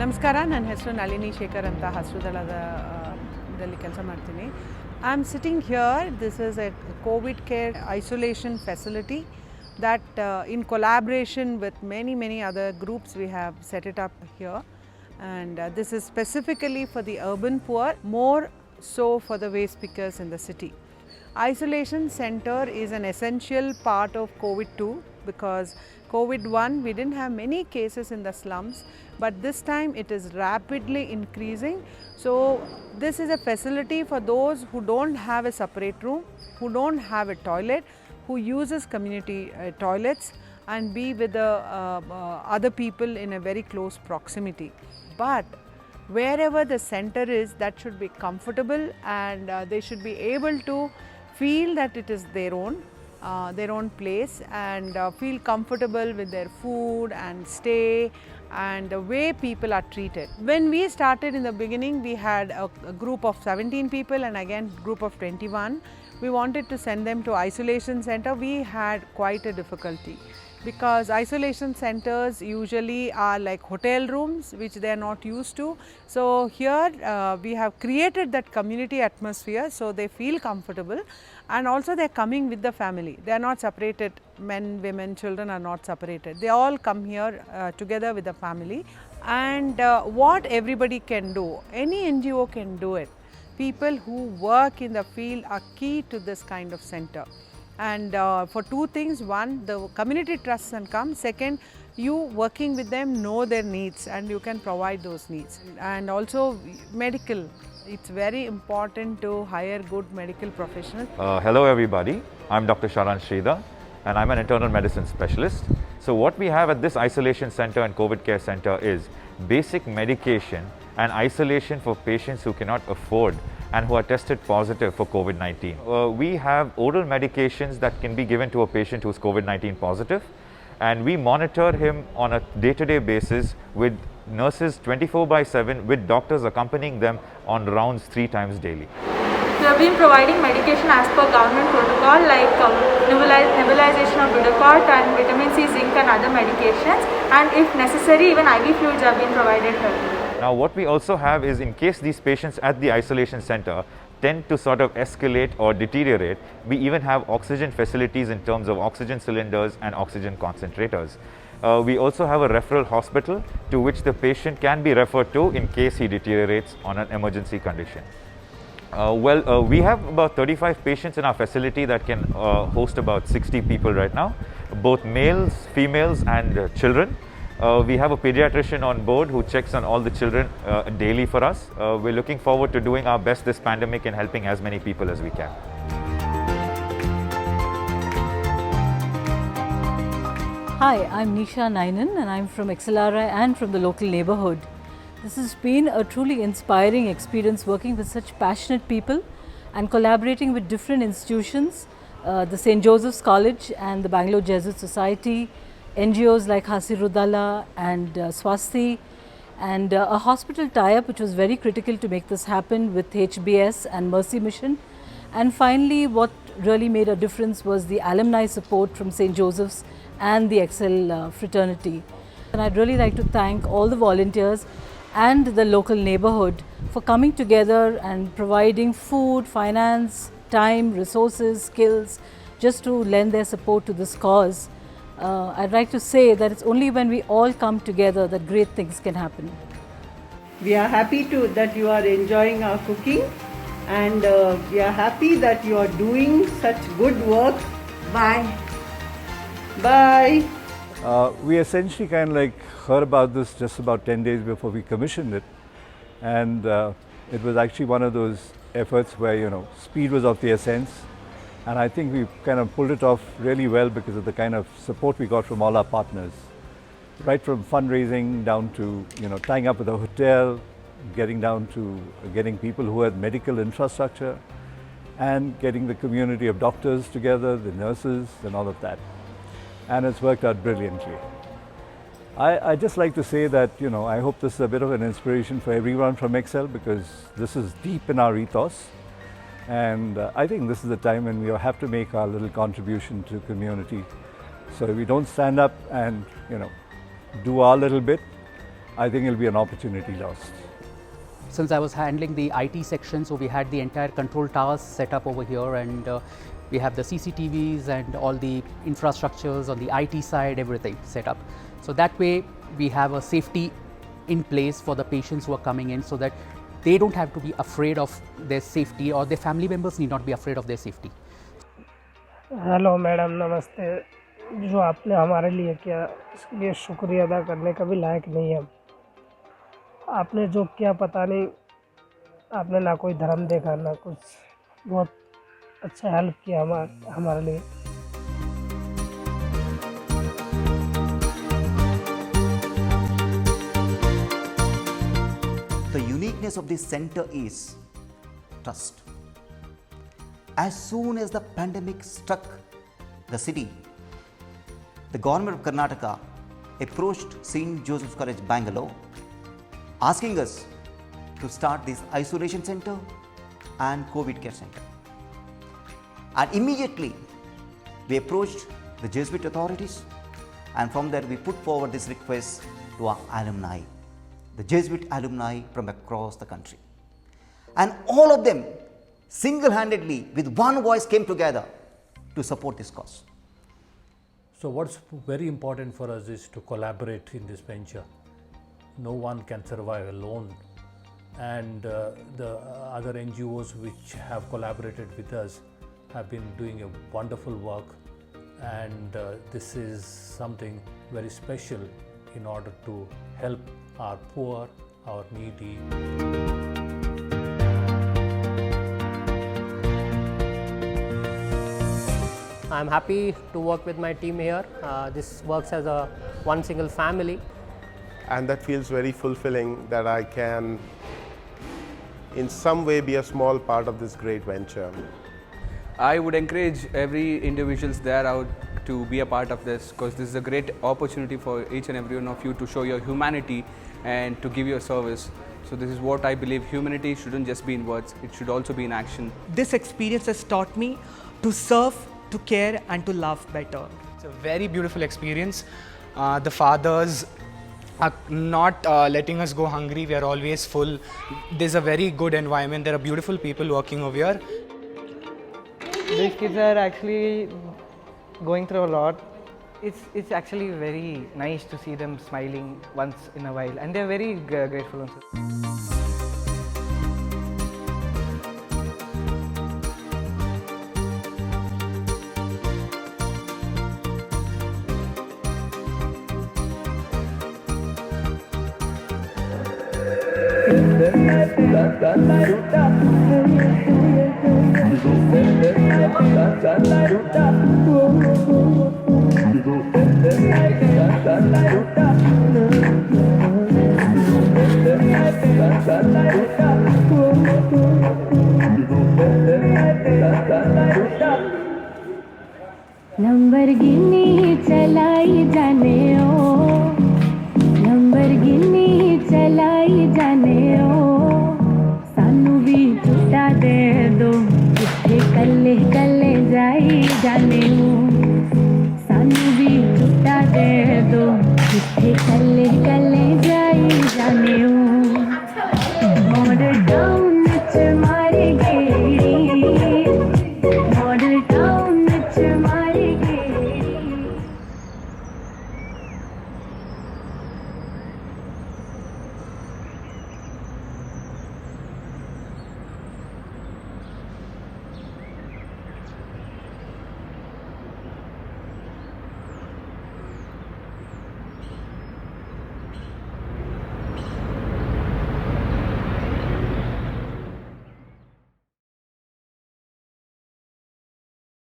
ನಮಸ್ಕಾರ, ನನ್ನ ಹೆಸರು ನಳಿನಿ ಶೇಖರ್ ಅಂತ ಹಸಿರುದಳದಲ್ಲಿ ಕೆಲಸ ಮಾಡ್ತೀನಿ. I am sitting here. This is A Covid care isolation facility that in collaboration with many other groups we have set it up here, and this is specifically for the urban poor, more so for the waste pickers in the city. Isolation center is an essential part of COVID-2 because COVID-1 we didn't have many cases in the slums, but this time it is rapidly increasing. So this is a facility for those who don't have a separate room, who don't have a toilet, who uses community toilets and be with the other people in a very close proximity. But wherever the center is, that should be comfortable, and they should be able to feel that it is their own place, and feel comfortable with their food and stay and the way people are treated. When we started in the beginning, we had a group of 17 people and again group of 21. We wanted to send them to isolation center. We had quite a difficulty because isolation centers usually are like hotel rooms which they are not used to. So here we have created that community atmosphere so they feel comfortable, and also they are coming with the family. They are not separated. Men, women, children are not separated. They all come here together with the family. And what everybody can do, any NGO can do it. People who work in the field are key to this kind of center, and for two things: one, the community trusts and come; second, you working with them know their needs and you can provide those needs. And also medical, it's very important to hire good medical professionals. Hello everybody, I'm Dr. Sharan Sridhar and I'm an internal medicine specialist. So what we have at this isolation center and COVID care center is basic medication and isolation for patients who cannot afford and who are tested positive for COVID-19. We have oral medications that can be given to a patient who is COVID-19 positive, and we monitor him on a day-to-day basis with nurses 24/7 with doctors accompanying them on rounds 3 times daily. We have been providing medication as per government protocol, like nebulization of Budapest and vitamin C, zinc and other medications, and if necessary even IV fluids have been provided here. Now what we also have is, in case these patients at the isolation center tend to sort of escalate or deteriorate, we even have oxygen facilities in terms of oxygen cylinders and oxygen concentrators. We also have a referral hospital to which the patient can be referred to in case he deteriorates on an emergency condition. We have about 35 patients in our facility that can host about 60 people right now, both males, females and children. We have a pediatrician on board who checks on all the children daily for us. We're looking forward to doing our best this pandemic and helping as many people as we can. Hi, I'm Nisha Nainan and I'm from XLRI and from the local neighborhood. This has been a truly inspiring experience working with such passionate people and collaborating with different institutions, the St. Joseph's College and the Bangalore Jesuit Society, NGOs like Hasirudala and Swasti, and a hospital tie-up which was very critical to make this happen with HBS and Mercy Mission. And finally, what really made a difference was the alumni support from St. Joseph's and the Excel fraternity. And I'd really like to thank all the volunteers and the local neighborhood for coming together and providing food, finance, time, resources, skills, just to lend their support to this cause. I'd like to say that it's only when we all come together that great things can happen. We are happy that you are enjoying our cooking, and we are happy that you are doing such good work. Bye. Bye. We essentially kind of like heard about this just about 10 days before we commissioned it, and it was actually one of those efforts where, you know, speed was of the essence, and I think we kind of pulled it off really well because of the kind of support we got from all our partners, right from fundraising down to, you know, tying up with a hotel, getting down to getting people who had medical infrastructure, and getting the community of doctors together, the nurses and all of that. And it's worked out brilliantly. I just like to say that, you know, I hope this is a bit of an inspiration for everyone from Excel, because this is deep in our ethos, and I think this is the time when we have to make our little contribution to community. So if we don't stand up and, you know, do our little bit, I think it'll be an opportunity lost. Since I was handling the IT section, so we had the entire control towers set up over here, and we have the CCTVs and all the infrastructures on the IT side, everything set up. So that way we have a safety in place for the patients who are coming in, so that they don't have to be afraid of their safety, or their family members need not be afraid of their safety. Hello madam, नमस्ते। जो आपने हमारे लिए किया इसके लिए शुक्रिया अदा करने का भी लायक नहीं है। आपने जो किया पता नहीं, आपने ना कोई धर्म देखा ना कुछ, बहुत अच्छा हेल्प किया हमारे लिए। The uniqueness of this center is trust. As soon as the pandemic struck the city, the government of Karnataka approached St. Joseph's College, Bangalore, asking us to start this isolation center and COVID care center. And immediately we approached the Jesuit authorities, and from there we put forward this request to our alumni, the Jesuit alumni from across the country. And all of them single-handedly with one voice came together to support this cause. So what's very important for us is to collaborate in this venture. No one can survive alone, and the other NGOs which have collaborated with us have been doing a wonderful work, and this is something very special in order to help our poor, our needy. I'm happy to work with my team here. This works as one single family. And that feels very fulfilling, that I can in some way be a small part of this great venture. I would encourage every individuals there out to be a part of this, because this is a great opportunity for each and every one of you to show your humanity and to give your service. So this is what I believe, humanity shouldn't just be in words, it should also be in action. This experience has taught me to serve, to care and to love better. It's a very beautiful experience. The fathers are not letting us go hungry, we are always full. There's a very good environment, there are beautiful people working over here. These kids are actually going through a lot. It's actually very nice to see them smiling once in a while, and they're very grateful also. Lamborghini चलाई जाने ओ, Lamborghini चलाई जाने ओ, सानू भी छुट्टा दे दो, किथे कल्ले कल्ले जाई जाने ओ, सानू भी छुट्टा दे दो, किथे कल्ले कल्ले